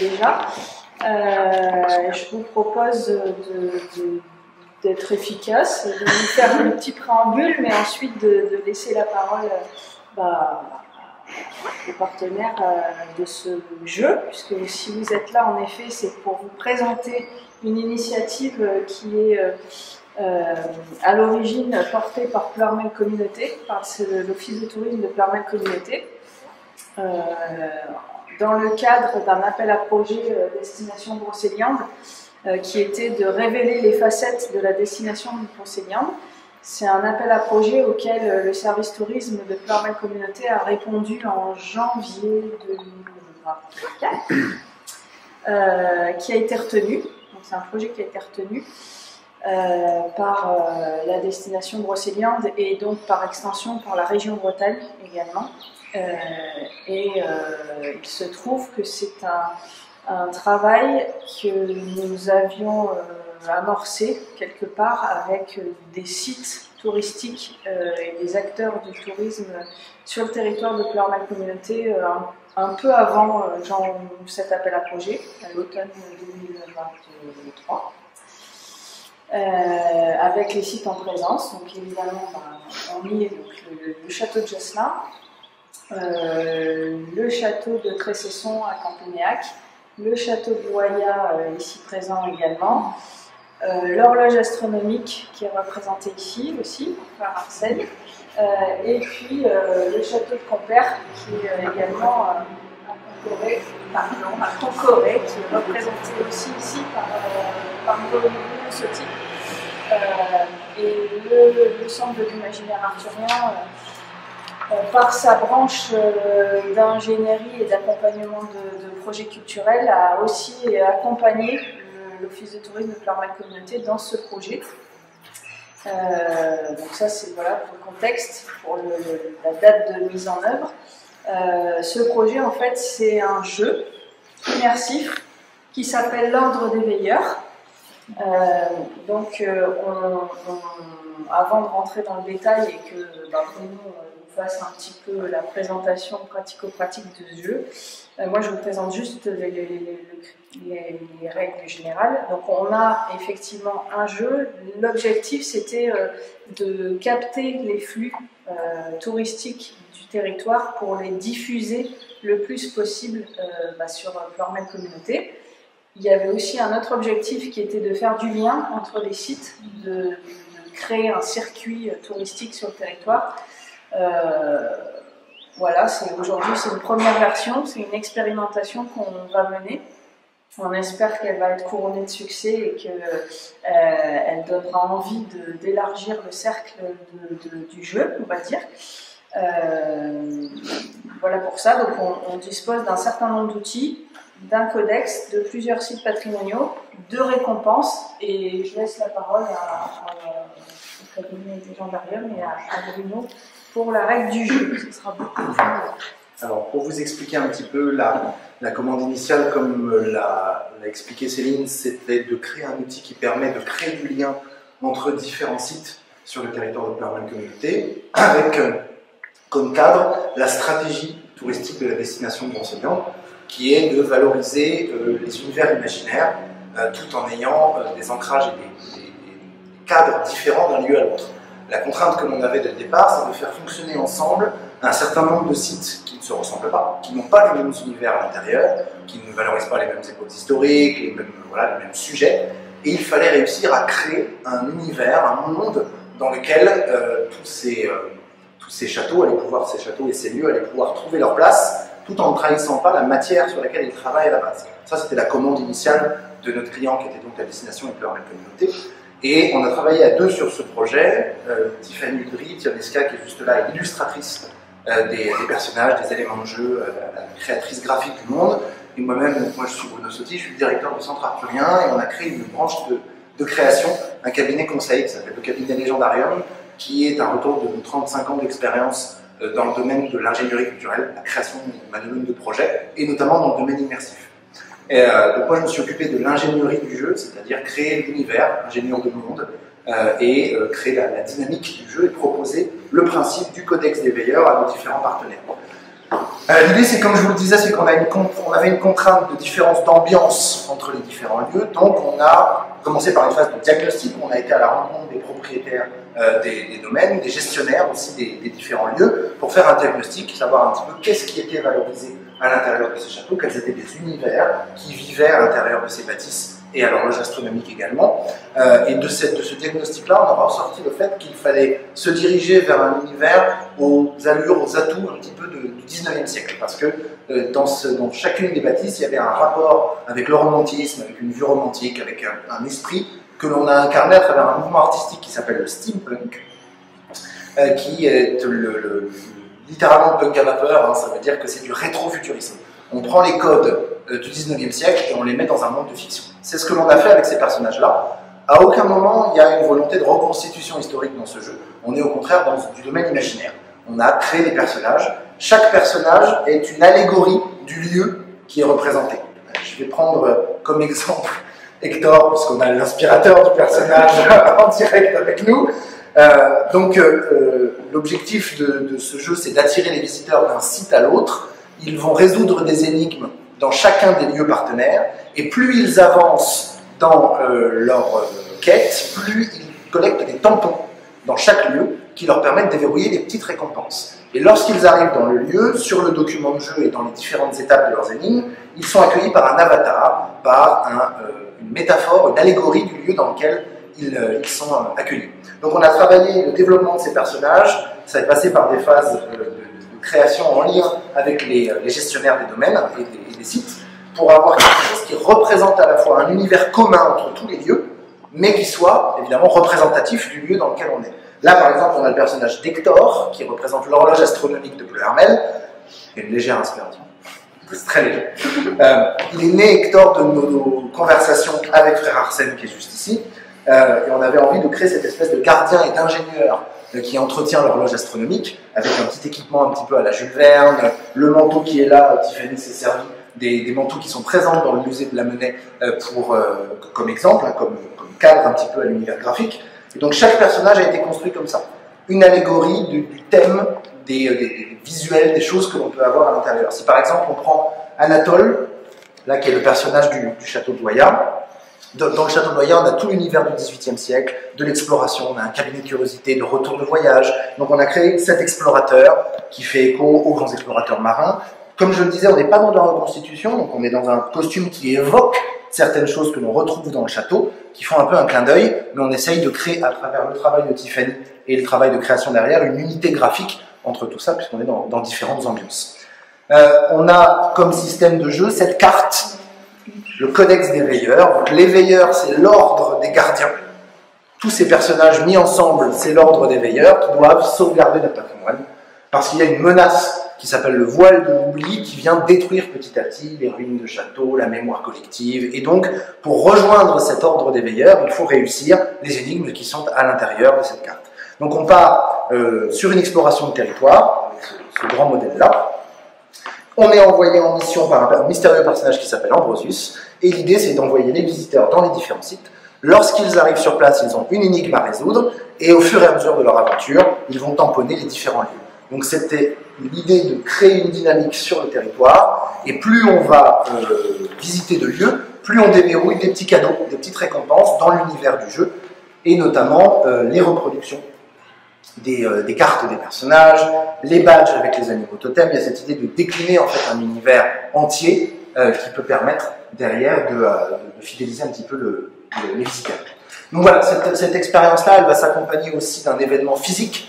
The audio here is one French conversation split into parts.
déjà. Je vous propose d'être efficace, de vous faire un petit préambule, mais ensuite de laisser la parole aux partenaires de ce jeu, puisque si vous êtes là, en effet, c'est pour vous présenter une initiative qui est à l'origine portée par Ploërmel Communauté, par l'Office de tourisme de Ploërmel Communauté, dans le cadre d'un appel à projet Destination Brocéliande, qui était de révéler les facettes de la destination de Brocéliande. C'est un appel à projet auquel le service tourisme de Ploërmel Communauté a répondu en janvier 2024, qui a été retenu. Donc c'est un projet qui a été retenu par la destination Brocéliande et donc par extension par la région Bretagne également. Il se trouve que c'est un travail que nous avions amorcé quelque part avec des sites touristiques et des acteurs du tourisme sur le territoire de Ploërmel Communauté un peu avant cet appel à projet, à l'automne 2023, avec les sites en présence. Donc évidemment, on y est donc, le château de Josselin, le château de Trécesson à Campénéac, le château de Loya ici présent également, l'horloge astronomique qui est représentée ici aussi par Arcel, et puis le château de Compère qui est également à Concoré, qui est représenté aussi ici par Nicolas Sotti, et le centre de l'imaginaire arthurien par sa branche d'ingénierie et d'accompagnement de projets culturels, a aussi accompagné l'Office de tourisme de Ploërmel Communauté dans ce projet. Donc ça, c'est voilà, pour le contexte, pour la date de mise en œuvre. Ce projet, en fait, c'est un jeu immersif qui s'appelle l'Ordre des Veilleurs. Avant de rentrer dans le détail et que Bruno fasse un petit peu la présentation pratico-pratique de ce jeu, moi je vous présente juste les règles générales. Donc on a effectivement un jeu. L'objectif c'était de capter les flux touristiques du territoire pour les diffuser le plus possible sur Ploërmel Communauté. Il y avait aussi un autre objectif qui était de faire du lien entre les sites, de créer un circuit touristique sur le territoire. Voilà, aujourd'hui c'est une première version, c'est une expérimentation qu'on va mener. On espère qu'elle va être couronnée de succès et qu'elle donnera envie d'élargir le cercle du jeu, on va dire. Voilà pour ça, donc on dispose d'un certain nombre d'outils, d'un codex, de plusieurs sites patrimoniaux, de récompenses, et je laisse la parole au cabinet des gendarmes et à Bruno pour la règle du jeu. Ce sera beaucoup plus long. Alors, pour vous expliquer un petit peu la commande initiale, comme l'a expliqué Céline, c'était de créer un outil qui permet de créer du lien entre différents sites sur le territoire de Ploërmel Communauté, avec comme cadre la stratégie touristique de la destination de Brocéliande, qui est de valoriser les univers imaginaires, tout en ayant des ancrages et des cadres différents d'un lieu à l'autre. La contrainte que l'on avait dès le départ, c'est de faire fonctionner ensemble un certain nombre de sites qui ne se ressemblent pas, qui n'ont pas les mêmes univers à l'intérieur, qui ne valorisent pas les mêmes époques historiques, les mêmes sujets, et il fallait réussir à créer un univers, un monde dans lequel tous ces châteaux et ces lieux allaient pouvoir trouver leur place, tout en ne trahissant pas la matière sur laquelle ils travaillent à la base. Ça, c'était la commande initiale de notre client, qui était donc la destination et Ploërmel Communauté. Et on a travaillé à deux sur ce projet. Tiffany Udry, Tioneska, qui est juste là, est illustratrice des personnages, des éléments de jeu, la créatrice graphique du monde. Et moi-même, je suis Bruno Sotti, je suis le directeur du centre arthurien, et on a créé une branche de création, un cabinet conseil qui s'appelle le cabinet Légendarium, qui est un retour de 35 ans d'expérience dans le domaine de l'ingénierie culturelle, la création de projets, et notamment dans le domaine immersif. Donc moi je me suis occupé de l'ingénierie du jeu, c'est-à-dire créer l'univers, ingénieur de monde, et créer la dynamique du jeu et proposer le principe du codex des veilleurs à nos différents partenaires. L'idée, c'est comme je vous le disais, c'est qu'on avait une contrainte de différence d'ambiance entre les différents lieux. Donc, on a commencé par une phase de diagnostic. On a été à la rencontre des propriétaires des domaines, des gestionnaires aussi des différents lieux, pour faire un diagnostic, savoir un petit peu qu'est-ce qui était valorisé à l'intérieur de ces châteaux, quels étaient les univers qui vivaient à l'intérieur de ces bâtisses et à l'horloge astronomique également. Et de ce diagnostic-là, on aura ressorti le fait qu'il fallait se diriger vers un univers aux allures, aux atouts un petit peu du 19e siècle, parce que dans chacune des bâtisses, il y avait un rapport avec le romantisme, avec une vue romantique, avec un esprit que l'on a incarné à travers un mouvement artistique qui s'appelle le steampunk, qui est littéralement punk à vapeur, hein, ça veut dire que c'est du rétrofuturisme. On prend les codes du 19e siècle et on les met dans un monde de fiction. C'est ce que l'on a fait avec ces personnages-là. À aucun moment, il y a une volonté de reconstitution historique dans ce jeu. On est au contraire dans du domaine imaginaire. On a créé des personnages. Chaque personnage est une allégorie du lieu qui est représenté. Je vais prendre comme exemple Hector, puisqu'on a l'inspirateur du personnage en direct avec nous. L'objectif de ce jeu, c'est d'attirer les visiteurs d'un site à l'autre. Ils vont résoudre des énigmes dans chacun des lieux partenaires, et plus ils avancent dans leur quête, plus ils collectent des tampons dans chaque lieu qui leur permettent de déverrouiller des petites récompenses. Et lorsqu'ils arrivent dans le lieu, sur le document de jeu et dans les différentes étapes de leurs énigmes, ils sont accueillis par un avatar, par une métaphore, une allégorie du lieu dans lequel ils sont accueillis. Donc on a travaillé le développement de ces personnages, ça est passé par des phases de création en lien avec les gestionnaires des domaines et des sites, pour avoir quelque chose qui représente à la fois un univers commun entre tous les lieux, mais qui soit évidemment représentatif du lieu dans lequel on est. Là, par exemple, on a le personnage d'Hector, qui représente l'horloge astronomique de Bleu Hermel. Il y a une légère inspiration. C'est très léger. Il est né, Hector, de nos conversations avec Frère Arsène, qui est juste ici. Et on avait envie de créer cette espèce de gardien et d'ingénieur qui entretient l'horloge astronomique, avec un petit équipement un petit peu à la Jules Verne, le manteau qui est là, Tiffany s'est servi des manteaux qui sont présents dans le musée de la Monnaie comme exemple, hein, comme cadre un petit peu à l'univers graphique. Et donc chaque personnage a été construit comme ça. Une allégorie du thème, des visuels, des choses que l'on peut avoir à l'intérieur. Si par exemple on prend Anatole, là qui est le personnage du château de Loya, dans le château de Loya, on a tout l'univers du XVIIIe siècle, de l'exploration, on a un cabinet de curiosité, de retour de voyage. Donc on a créé cet explorateur qui fait écho aux grands explorateurs marins. Comme je le disais, on n'est pas dans de la reconstitution, donc on est dans un costume qui évoque certaines choses que l'on retrouve dans le château, qui font un peu un clin d'œil, mais on essaye de créer, à travers le travail de Tiffany et le travail de création derrière, une unité graphique entre tout ça, puisqu'on est dans différentes ambiances. On a comme système de jeu cette carte, le codex des veilleurs. Donc, les veilleurs, c'est l'ordre des gardiens. Tous ces personnages mis ensemble, c'est l'ordre des veilleurs qui doivent sauvegarder notre patrimoine, parce qu'il y a une menace qui s'appelle le voile de l'oubli, qui vient détruire petit à petit les ruines de châteaux, la mémoire collective. Et donc, pour rejoindre cet ordre des veilleurs, il faut réussir les énigmes qui sont à l'intérieur de cette carte. Donc on part sur une exploration de territoire, avec ce grand modèle-là. On est envoyé en mission par un mystérieux personnage qui s'appelle Ambrosius, et l'idée c'est d'envoyer les visiteurs dans les différents sites. Lorsqu'ils arrivent sur place, ils ont une énigme à résoudre, et au fur et à mesure de leur aventure, ils vont tamponner les différents lieux. Donc c'était l'idée de créer une dynamique sur le territoire, et plus on va visiter de lieux, plus on déverrouille des petits cadeaux, des petites récompenses dans l'univers du jeu, et notamment les reproductions des cartes des personnages, les badges avec les animaux totems. Il y a cette idée de décliner en fait un univers entier qui peut permettre derrière de fidéliser un petit peu les visiteurs. Donc voilà, cette expérience-là, elle va s'accompagner aussi d'un événement physique.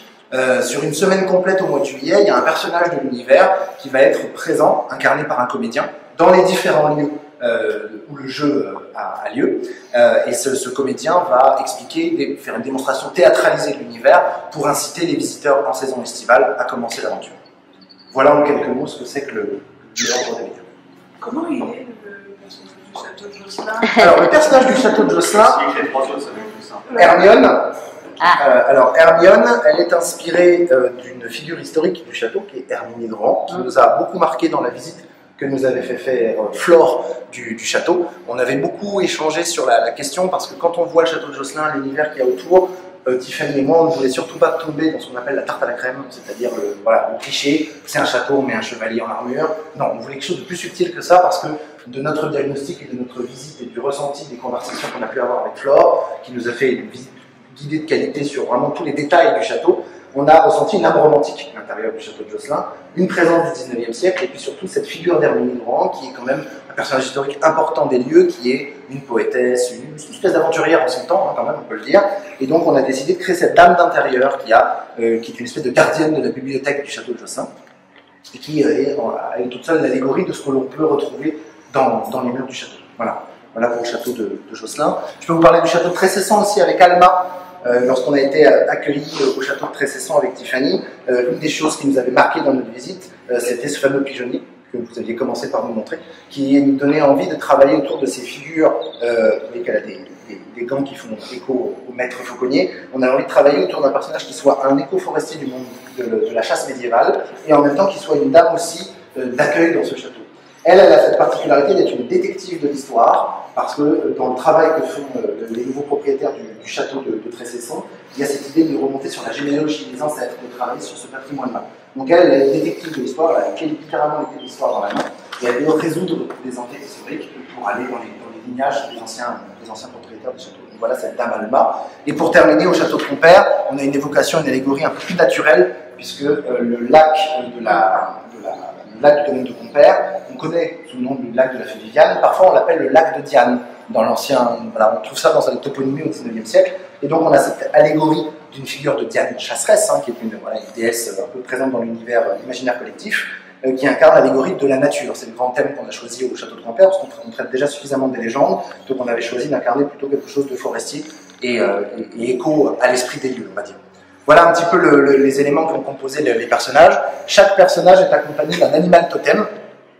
Sur une semaine complète au mois de juillet, il y a un personnage de l'univers qui va être présent, incarné par un comédien, dans les différents lieux où le jeu a lieu. Et ce comédien va faire une démonstration théâtralisée de l'univers pour inciter les visiteurs en saison estivale à commencer l'aventure. Voilà en quelques mots ce que c'est que l'ordre des veilleurs. Comment il est le personnage du château de Josselin? Alors le personnage du château de Josselin, Hermione. Alors Hermione, elle est inspirée d'une figure historique du château qui est Herminie Grand, qui nous a beaucoup marqué dans la visite que nous avait fait faire Flore du château. On avait beaucoup échangé sur la question, parce que quand on voit le château de Josselin, l'univers qu'il y a autour, Tiffany et moi, on ne voulait surtout pas tomber dans ce qu'on appelle la tarte à la crème, c'est-à-dire le cliché, c'est un château, on met un chevalier en armure. Non, on voulait quelque chose de plus subtil que ça parce que de notre diagnostic et de notre visite et du ressenti des conversations qu'on a pu avoir avec Flore, qui nous a fait une visite guidée de qualité sur vraiment tous les détails du château, on a ressenti une âme romantique à l'intérieur du château de Josselin, une présence du 19e siècle et puis surtout cette figure d'Herminie Laurent qui est quand même un personnage historique important des lieux, qui est une poétesse, une espèce d'aventurière en son temps, hein, quand même, on peut le dire. Et donc on a décidé de créer cette dame d'intérieur qui est une espèce de gardienne de la bibliothèque du château de Josselin et qui est toute seule l'allégorie de ce que l'on peut retrouver dans les murs du château. Voilà pour le château de Josselin. Je peux vous parler du château de Tressessan aussi avec Alma. Lorsqu'on a été accueillis au château de Tressessan avec Tiffany, une des choses qui nous avait marqué dans notre visite, c'était ce fameux pigeonnier que vous aviez commencé par nous montrer, qui nous donnait envie de travailler autour de ces figures. Vous voyez qu'elle a des gants qui font écho au maître fauconnier. On a envie de travailler autour d'un personnage qui soit un éco-forestier du monde de la chasse médiévale, et en même temps qui soit une dame aussi d'accueil dans ce château. Elle a cette particularité d'être une détective de l'histoire, parce que dans le travail que font les nouveaux propriétaires du château de Tressessan, il y a cette idée de remonter sur la généalogie des ancêtres, de travailler sur ce patrimoine-là. Donc elle est détective de l'histoire, elle a littéralement été l'histoire dans la main, et elle doit résoudre des enquêtes historiques pour aller dans les lignages des anciens propriétaires du château. Donc voilà cette dame Alma. Et pour terminer, au château de Compère, on a une évocation, une allégorie un peu plus naturelle, puisque le lac du domaine de Compère, on connaît sous le nom du lac de la Fée Viviane, parfois on l'appelle le lac de Diane, dans l'ancien, voilà, on trouve ça dans sa toponymie au XIXe siècle, et donc on a cette allégorie d'une figure de Diane chasseresse, hein, qui est une déesse un peu présente dans l'univers imaginaire collectif, qui incarne l'allégorie de la nature. C'est le grand thème qu'on a choisi au château de Compère, parce qu'on traite déjà suffisamment des légendes, donc on avait choisi d'incarner plutôt quelque chose de forestier et écho à l'esprit des lieux, on va dire. Voilà un petit peu les éléments qui ont composé les personnages. Chaque personnage est accompagné d'un animal totem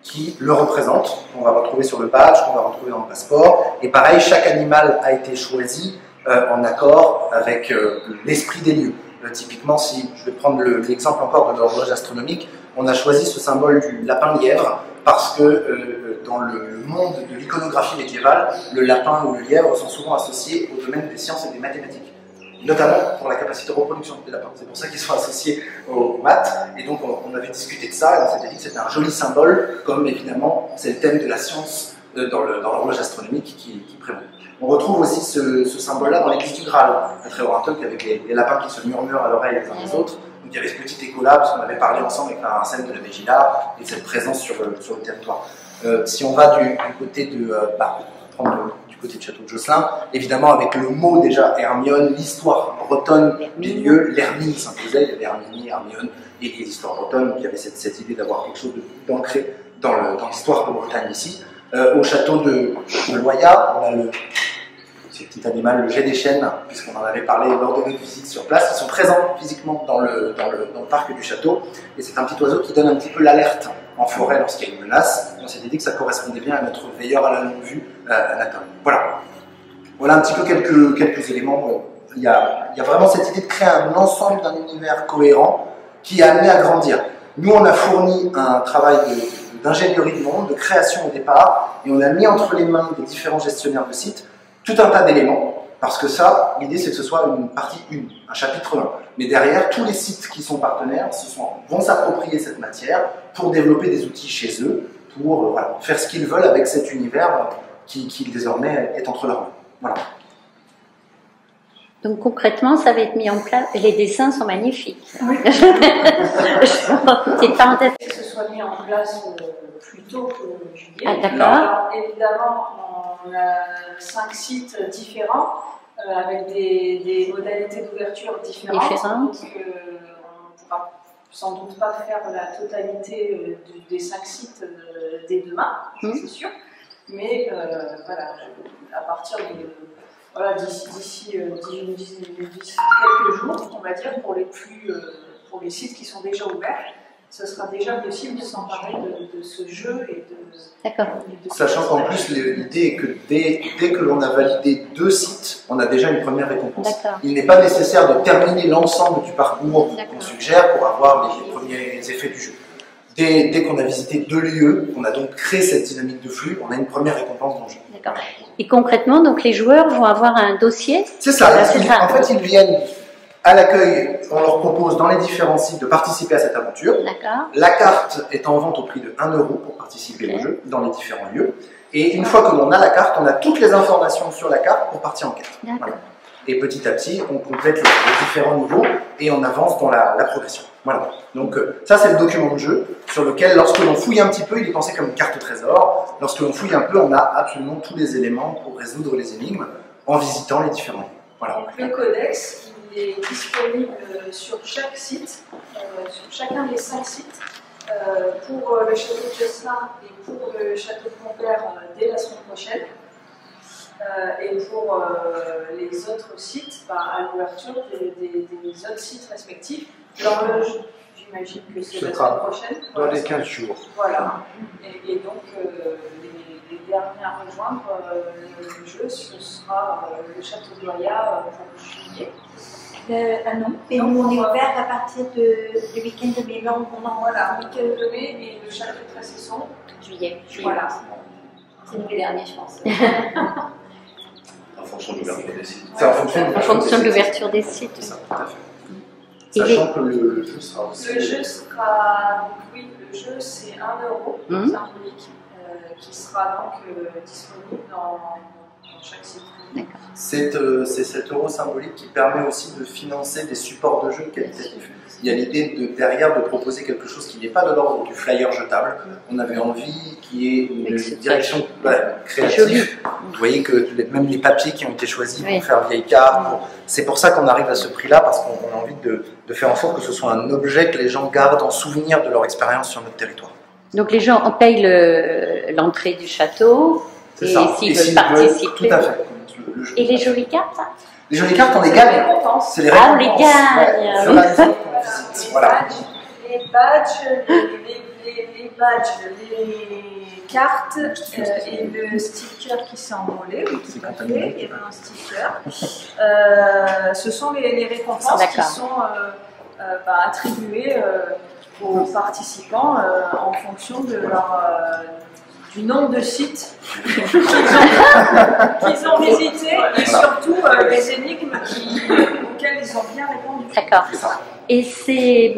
qui le représente, qu'on va retrouver sur le badge, qu'on va retrouver dans le passeport. Et pareil, chaque animal a été choisi en accord avec l'esprit des lieux. Typiquement, si je vais prendre l'exemple encore de l'horloge astronomique, on a choisi ce symbole du lapin-lièvre parce que dans le monde de l'iconographie médiévale, le lapin ou le lièvre sont souvent associés au domaine des sciences et des mathématiques, notamment pour la capacité de reproduction des lapins. C'est pour ça qu'ils sont associés aux maths, et donc on avait discuté de ça, et on s'était dit que c'était un joli symbole, comme évidemment c'est le thème de la science dans l'horloge astronomique qui prévaut. On retrouve aussi ce symbole-là dans l'église du Graal, à Tréorantoc, avec les lapins qui se murmurent à l'oreille les uns des autres. Donc il y avait ce petit écho-là, parce qu'on avait parlé ensemble avec la scène de la Végila, et cette présence sur le territoire. Si on va du côté de... côté de château de Josselin, évidemment avec le mot déjà Hermione, l'histoire bretonne des lieux, l'Hermine s'imposait, il y avait Herminie, Hermione et l'histoire bretonne, il y avait cette idée d'avoir quelque chose d'ancré dans l'histoire de Bretagne ici. Au château de Loyat, on a ce petit animal, le jet des chênes, puisqu'on en avait parlé lors de notre visite sur place, ils sont présents physiquement dans le parc du château, et c'est un petit oiseau qui donne un petit peu l'alerte en forêt lorsqu'il y a une menace. On s'était dit que ça correspondait bien à notre veilleur à la longue vue, Nathan. Voilà un petit peu quelques éléments. Il y a vraiment cette idée de créer un ensemble d'un univers cohérent qui est amené à grandir. Nous, on a fourni un travail d'ingénierie de monde, de création au départ, et on a mis entre les mains des différents gestionnaires de sites tout un tas d'éléments, parce que ça, l'idée c'est que ce soit une partie 1, un chapitre 1. Mais derrière, tous les sites qui sont partenaires vont s'approprier cette matière pour développer des outils chez eux, pour faire ce qu'ils veulent avec cet univers qui désormais est entre leurs mains. Voilà. Donc concrètement, ça va être mis en place. Les dessins sont magnifiques. Oui. C'est parenthèse. Que ce soit mis en place plus tôt que juillet. Ah, d'accord. Évidemment, on a 5 sites différents avec des modalités d'ouverture différentes. Donc, on ne pourra sans doute pas faire la totalité des 5 sites dès demain, c'est sûr. Mais voilà, à partir de... Voilà, d'ici quelques jours, on va dire, pour les sites qui sont déjà ouverts, ce sera déjà possible de s'emparer de ce jeu et de... D'accord. Sachant qu'en plus, l'idée est que dès que l'on a validé 2 sites, on a déjà une première récompense. Il n'est pas nécessaire de terminer l'ensemble du parcours qu'on suggère pour avoir les premiers effets du jeu. Dès qu'on a visité 2 lieux, on a donc créé cette dynamique de flux, on a une première récompense dans le jeu. D'accord. Et concrètement, donc les joueurs vont avoir un dossier. C'est ça. C'est ça. En fait, ils viennent à l'accueil, on leur propose dans les différents sites de participer à cette aventure. D'accord. La carte est en vente au prix de 1 € pour participer au jeu dans les différents lieux. Et une fois que l'on a la carte, on a toutes les informations sur la carte pour partir en quête. Voilà. Et petit à petit, on complète les différents niveaux et on avance dans la progression. Voilà. Donc ça, c'est le document de jeu sur lequel, lorsque l'on fouille un petit peu, il est pensé comme une carte au trésor. Lorsque l'on fouille un peu, on a absolument tous les éléments pour résoudre les énigmes en visitant les différents lieux. Voilà. Donc, le codex, il est disponible sur chaque site, sur chacun des 5 sites, pour le château de Josselin et pour le château de Compère dès la semaine prochaine. Et pour les autres sites, à l'ouverture des autres sites respectifs, l'horloge, j'imagine que c'est la semaine prochaine. Dans les 15 jours. Voilà. Et donc, les derniers à rejoindre le jeu, ce sera le château de Loya pour juillet. Non, et nous on est ouvert à partir du week-end de mai. Voilà, le week-end de mai et le château de Tressesson. Juillet. Voilà. C'est le dernier, je pense. En fonction de l'ouverture des sites. C'est en fonction de l'ouverture des sites. C'est ça, tout à fait. Sachant que le jeu sera aussi... Le jeu sera... Oui, le jeu c'est 1 € symbolique qui sera donc disponible dans chaque site. C'est cet euro symbolique qui permet aussi de financer des supports de jeu qualitatifs. Il y a l'idée derrière de proposer quelque chose qui n'est pas de l'ordre du flyer jetable. On avait envie qu'il y ait une direction créative. Vous voyez que même les papiers qui ont été choisis pour faire vieille carte, c'est pour ça qu'on arrive à ce prix-là, parce qu'on a envie de faire en sorte que ce soit un objet que les gens gardent en souvenir de leur expérience sur notre territoire. Donc les gens payent l'entrée du château, et s'ils veulent participer. Tout à fait. Et les jolies cartes, ça? Les jolies cartes, on les gagne. C'est les récompenses. Ah, on les gagne. Voilà. Les badges, les cartes et le sticker qui s'est envolé, oui, tout à fait, il y avait un sticker. Ce sont les récompenses qui sont attribuées aux participants en fonction de du nombre de sites qu'ils ont visités et surtout les énigmes auxquelles ils ont bien répondu. D'accord. Et c'est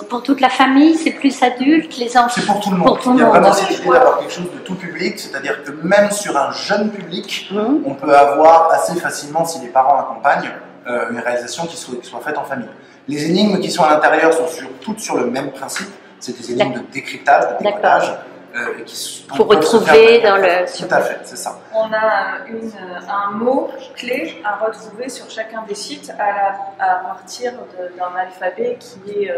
pour toute la famille, c'est plus adulte, les enfants? C'est pour tout le monde. Il y a vraiment cette idée d'avoir quelque chose de tout public, c'est-à-dire que même sur un jeune public, on peut avoir assez facilement, si les parents accompagnent, une réalisation qui soit faite en famille. Les énigmes qui sont à l'intérieur sont toutes sur le même principe, c'est des énigmes de décryptage, de décodage. Pour retrouver dans le... Tout à fait, c'est ça. On a un mot clé à retrouver sur chacun des sites à partir d'un alphabet qui est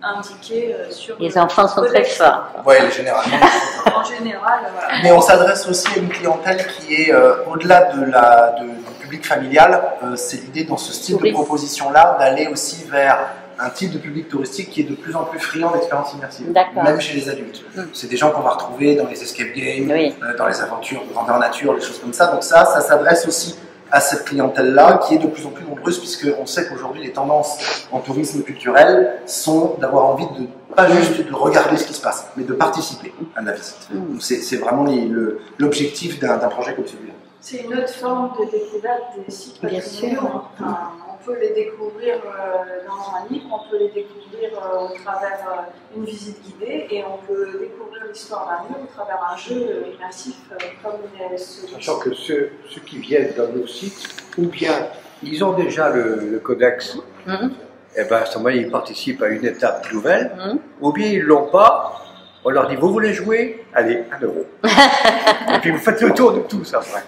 indiqué sur les enfants sont très forts. Oui, généralement. En général, voilà. Mais on s'adresse aussi à une clientèle qui est au-delà du public familial. C'est l'idée dans ce style de proposition-là d'aller aussi vers un type de public touristique qui est de plus en plus friand d'expériences immersives, même chez les adultes. C'est des gens qu'on va retrouver dans les escape games, dans les aventures de grandeur nature, des choses comme ça. Donc ça s'adresse aussi à cette clientèle-là qui est de plus en plus nombreuse, puisqu'on sait qu'aujourd'hui les tendances en tourisme culturel sont d'avoir envie de pas juste de regarder ce qui se passe, mais de participer à la visite. Donc c'est vraiment l'objectif d'un projet comme celui-là. C'est une autre forme de découverte des sites patrimoniaux. On peut les découvrir dans un livre, on peut les découvrir au travers d'une visite guidée et on peut découvrir l'histoire d'un lieu au travers un jeu immersif comme celui-ci. Sachant que ceux qui viennent dans nos sites, ou bien ils ont déjà le codex, et ben à ce moment-là ils participent à une étape nouvelle, ou bien ils ne l'ont pas, on leur dit vous voulez jouer? Allez, 1 €. Et puis vous faites le tour de tout ça après.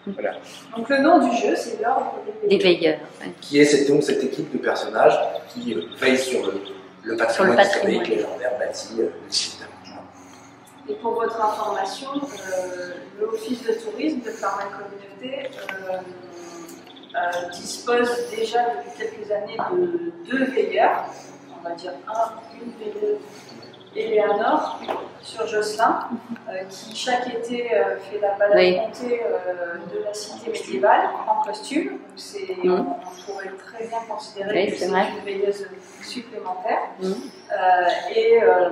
Voilà. Donc le nom du jeu, c'est l'ordre des veilleurs. Qui est donc cette équipe de personnages qui veille sur le patrimoine historique, légendaire, bâti, le site. Et pour votre information, l'Office de tourisme de Farman Communauté dispose déjà depuis quelques années de 2 veilleurs, on va dire une veilleuse Eleanor sur Josselin, qui chaque été fait la balade montée de la cité médiévale en costume. On pourrait très bien considérer que c'est une veilleuse supplémentaire. Et à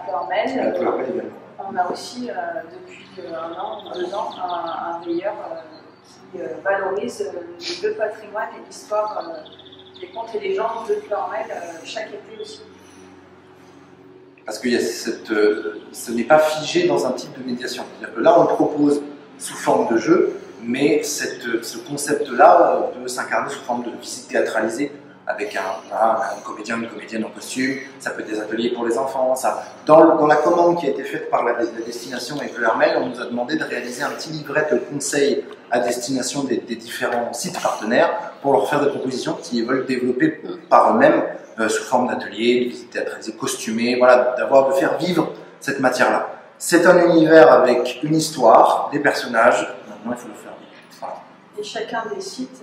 Pleurmel, on a aussi depuis 1 an ou 2 ans un veilleur qui valorise le patrimoine et l'histoire des contes et légendes de Pleurmel chaque été aussi. Parce que ce n'est pas figé dans un type de médiation. C'est-à-dire que là, on le propose sous forme de jeu, mais ce concept-là peut s'incarner sous forme de visite théâtralisée avec un comédien, une comédienne en costume. Ça peut être des ateliers pour les enfants. Dans la commande qui a été faite par la destination avec Pleurmel, on nous a demandé de réaliser un petit livret de conseils à destination des différents sites partenaires pour leur faire des propositions qu'ils veulent développer par eux-mêmes sous forme d'ateliers, de visites théâtralisées, costumées, voilà, de faire vivre cette matière-là. C'est un univers avec une histoire, des personnages, maintenant il faut le faire vivre. Voilà. Et chacun des sites,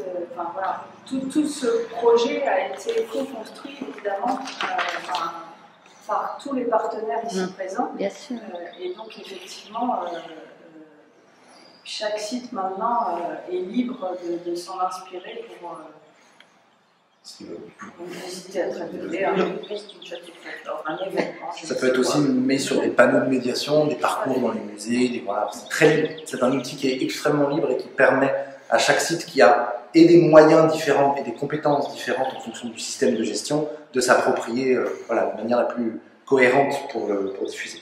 voilà, tout ce projet a été co-construit évidemment par tous les partenaires ici présents. Bien sûr. Et donc effectivement, chaque site maintenant est libre de s'en inspirer pour visiter un atelier, un événement. Ça peut être aussi mis sur des panneaux de médiation, des parcours dans les musées, voilà, c'est très libre. C'est un outil qui est extrêmement libre et qui permet à chaque site qui a des moyens différents et des compétences différentes en fonction du système de gestion de s'approprier de manière la plus cohérente pour diffuser.